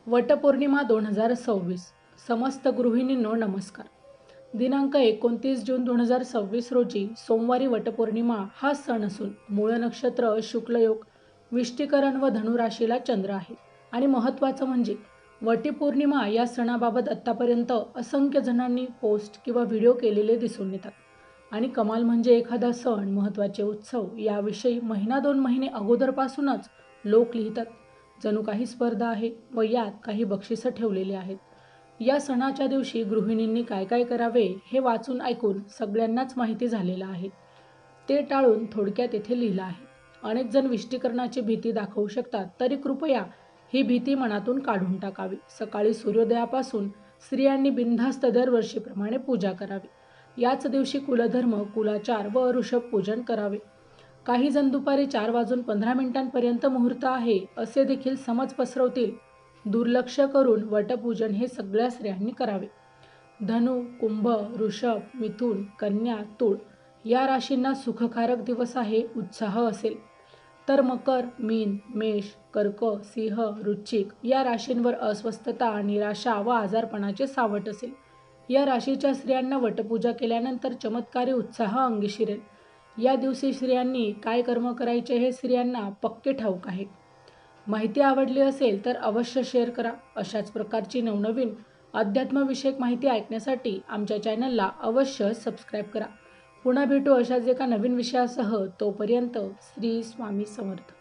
वटपौर्णिमा 2026 समस्त गृहिणींनो नमस्कार। दिनांक 29 जून 2026 रोजी सोमवारी वटपौर्णिमा हा सण असून मूळ नक्षत्र शुक्लयोग, विष्टीकरण व धनुराशीला चंद्र आहे। आणि महत्त्वाचं म्हणजे वटपौर्णिमा या सणाबाबत आत्तापर्यंत असंख्य जणांनी पोस्ट किंवा व्हिडिओ केलेले दिसून येतात। आणि कमाल म्हणजे एखादा सण, महत्त्वाचे उत्सव याविषयी महिना 2 महिने अगोदरपासूनच लोक लिहितात, जणू काही स्पर्धा आहे व यात काही बक्षिसं ठेवलेली आहेत। या सणाच्या दिवशी गृहिणींनी काय काय करावे हे वाचून ऐकून सगळ्यांनाच माहिती झालेलं आहे। ते टाळून थोडक्यात येथे लिहिलं आहे। अनेक जण विष्टीकरणाची भीती दाखवू शकतात, तरी कृपया ही भीती मनातून काढून टाकावी। सकाळी सूर्योदयापासून स्त्रियांनी बिनधास्त दरवर्षीप्रमाणे पूजा करावी। याच दिवशी कुलधर्म, कुलाचार व ऋषभ पूजन करावे। काही जण दुपारी 4 वाजून 15 मिनिटांपर्यंत मुहूर्त आहे असे देखील समज पसरवतील। दुर्लक्ष करून वटपूजन हे सगळ्या स्त्रियांनी करावे। धनु, कुंभ, ऋषभ, मिथुन, कन्या, तुळ या राशींना सुखकारक दिवस आहे, उत्साह असेल। तर मकर, मीन, मेष, कर्क, सिंह, वृश्चिक या राशींवर अस्वस्थता, निराशा व आजारपणाचे सावट असेल। या राशीच्या स्त्रियांना वटपूजा केल्यानंतर चमत्कारी उत्साह अंगी शिरेल। या दिवशी स्त्रियांनी काय कर्म करायचे हे स्त्रियांना पक्के ठाऊक आहे। माहिती आवडली असेल तर अवश्य शेअर करा। अशाच प्रकारची नवनवीन अध्यात्मविषयक माहिती ऐकण्यासाठी आमच्या चॅनलला अवश्य सबस्क्राईब करा। पुन्हा भेटू अशाच एका नवीन विषयासह। तोपर्यंत श्री स्वामी समर्थ।